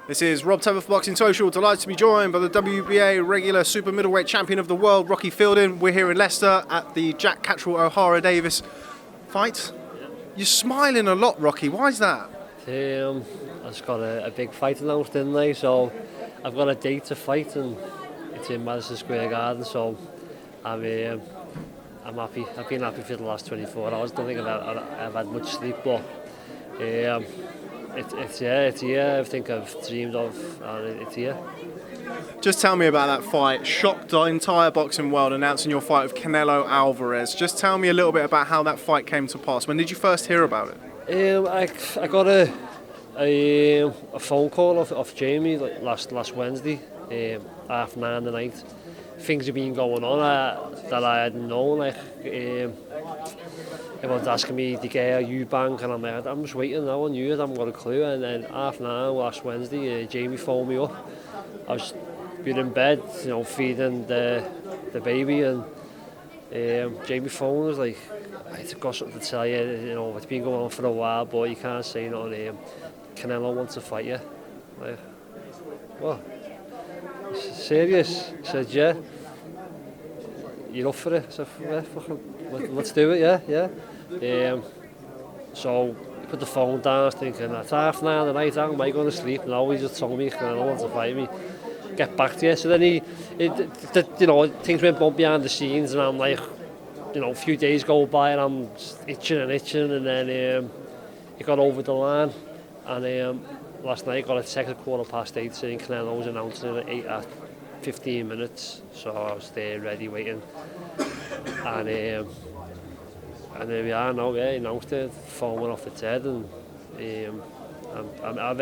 This is Rob Tebbutt for Boxing Social. Delighted to be joined by the WBA Regular Super Middleweight Champion of the World, Rocky Fielding. We're here in Leicester at the Catterall-Davies fight. You're smiling a lot, Rocky. Why is that? I just got a big fight announced, didn't I? So I've got a date to fight, and it's in Madison Square Garden. So I'm happy. I've been happy for the last 24 hours. Don't think I've had much sleep, but it's here. Everything I've dreamed of, and it's here. Just tell me about that fight. Shocked the entire boxing world announcing your fight with Canelo Alvarez. Just tell me a little bit about how that fight came to pass. When did you first hear about it? I got a phone call off Jamie last Wednesday, 9:30 at night. Things have been going on that I hadn't known. Everyone's asking me to get a U-bank, and I'm like, I'm just waiting now on you. I haven't got a clue. And then 9:30 last Wednesday, Jamie phoned me up. I was been in bed, feeding the baby, and Jamie phoned was like, I've got something to tell you. It's been going on for a while, but you can't say nothing. Canelo wants to fight you. Like, what? Serious? He said, yeah. You're up for it? I said, yeah, let's do it, yeah. So he put the phone down. I was thinking, it's 9:30 at night, how am I going to sleep? No, he just told me Canelo wants to fight me. Get back to you. So then things went on behind the scenes, and I'm like, a few days go by, and I'm itching, and then he got over the line, and last night I got a text at 8:15 saying Canelo was announcing at 15 minutes, so I was there ready waiting, and there we are now. Yeah, he announced it, phone went off its head, and I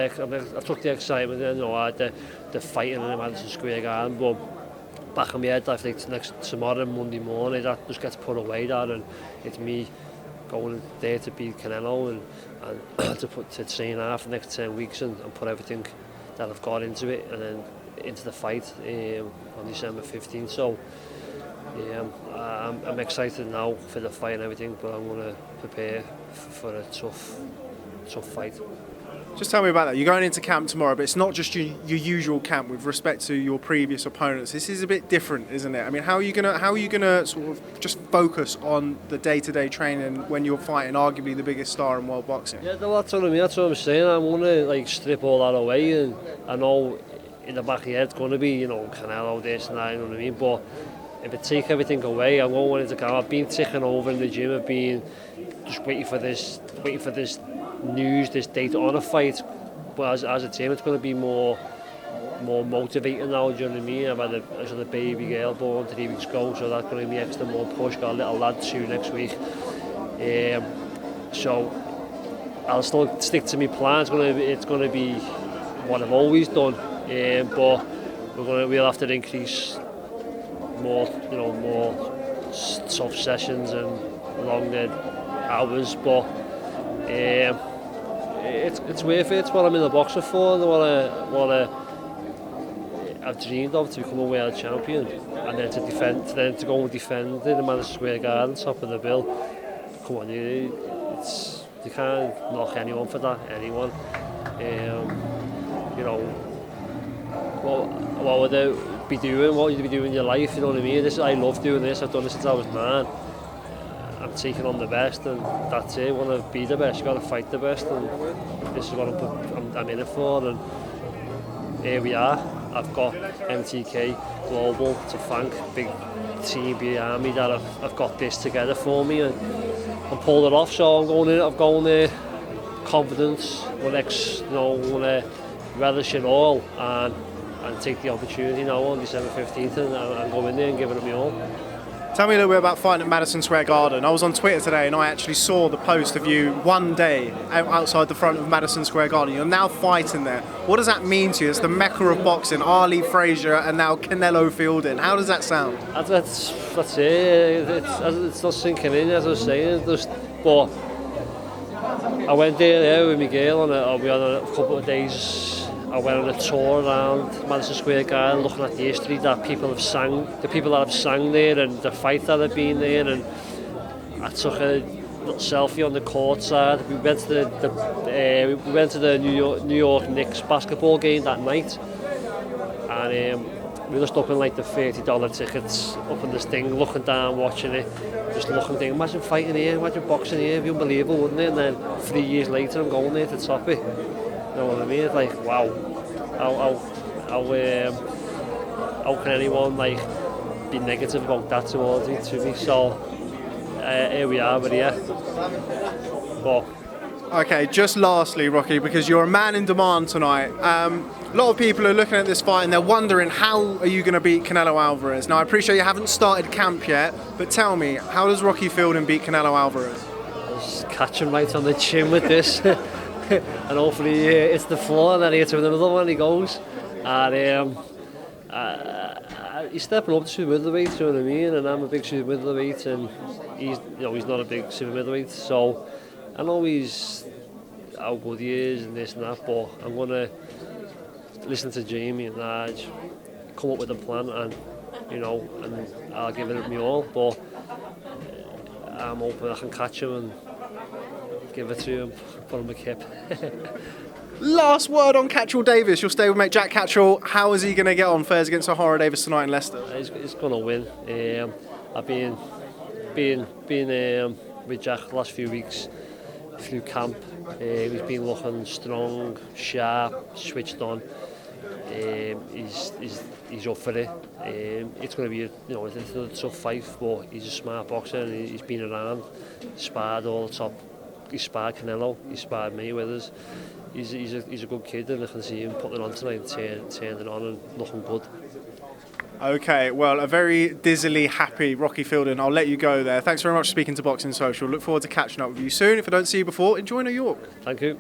took the excitement, I had the fighting in Madison Square Garden, but back in my head I think tomorrow, Monday morning, that just gets put away there, and it's me going there to beat Canelo and to train hard for the next 10 weeks and put everything that I've got into it, and then into the fight on December 15th. So I'm excited now for the fight and everything, but I'm going to prepare for a tough fight. Just tell me about that. You're going into camp tomorrow, but it's not just your usual camp with respect to your previous opponents. This is a bit different, isn't it? I mean, how are you gonna sort of just focus on the day-to-day training when you're fighting arguably the biggest star in world boxing? Yeah, that's what I mean. That's what I'm saying. I'm gonna strip all that away, and I know in the back of your head it's gonna be Canelo this and that. You know what I mean? But if I take everything away, I won't into camp. I've been ticking over in the gym. I've been just waiting for this news, this date on a fight, but as a team it's going to be more motivating now, do you know what I mean? I've had a baby girl born 3 weeks ago, so that's going to be extra more push. Got a little lad too next week, so I'll still stick to my plan. It's going to be what I've always done, but we'll have to increase more soft sessions and longer hours, but it's worth it. It's what I'm in the boxing for, and what I've dreamed of, to become a world champion, and then to go and defend in the Madison Square Garden, top of the bill. Come on, you can't knock anyone for that. Anyone, what would they be doing? What would you be doing in your life? You know what I mean? I love doing this. I've done this since I was 9. I'm taking on the best, and that's it. I want to be the best. You got to fight the best, and this is what I'm in it for. And here we are. I've got MTK Global to thank, big team behind me that I've got this together for me, and pulled it off. So I'm going there confidence. Want to relish it all, and take the opportunity now on December 15th, and go in there and give it my all. Tell me a little bit about fighting at Madison Square Garden. I was on Twitter today and I actually saw the post of you one day outside the front of Madison Square Garden. You're now fighting there. What does that mean to you? It's the mecca of boxing, Ali Frazier and now Canelo Fielding. How does that sound? That's it. It's not sinking in, as I was saying. But I went there with my girl, and we had a couple of days. I went on a tour around Madison Square Garden, looking at the history that people have sang, the people that have sang there, and the fight that have been there, and I took a little selfie on the court side. We went to the New York Knicks basketball game that night, and we were just up in like the $30 tickets, up in this thing, looking down, watching it, just looking, thinking, imagine fighting here, imagine boxing here, it'd be unbelievable, wouldn't it? And then 3 years later, I'm going there to top it. You know what I mean? It's like, wow, how can anyone like be negative about that towards me, to me? So here we are, we're here. But Okay, just lastly, Rocky, because you're a man in demand tonight. A lot of people are looking at this fight and they're wondering, how are you going to beat Canelo Alvarez? Now, I appreciate you haven't started camp yet, but tell me, how does Rocky Fielding beat Canelo Alvarez? just catch him right on the chin with this. And hopefully he hits the floor and then he hits with another one, he goes. And he's stepping up to super middleweight, you know what I mean? And I'm a big super middleweight, and he's not a big super middleweight. So I know how good he is and this and that, but I'm gonna listen to Jamie and Naj, come up with a plan, and and I'll give it my all. But I'm hoping I can catch him and give it to him, put him a kip. Last word on Catterall-Davies, your stablemate Jack Catterall. How is he going to get on fares against Ohara Davis tonight in Leicester? He's going to win. I've been with Jack the last few weeks through camp. He's been looking strong, sharp, switched on. He's up for it. It's going to be it's another tough fight, but he's a smart boxer and he's been around, sparred all the top. He sparred Canelo, he sparred me with us. He's a good kid, and I can see him putting it on tonight and turning it on and looking good. Okay, well, a very dizzily happy Rocky Fielding. I'll let you go there. Thanks very much for speaking to Boxing Social. Look forward to catching up with you soon. If I don't see you before, enjoy New York. Thank you.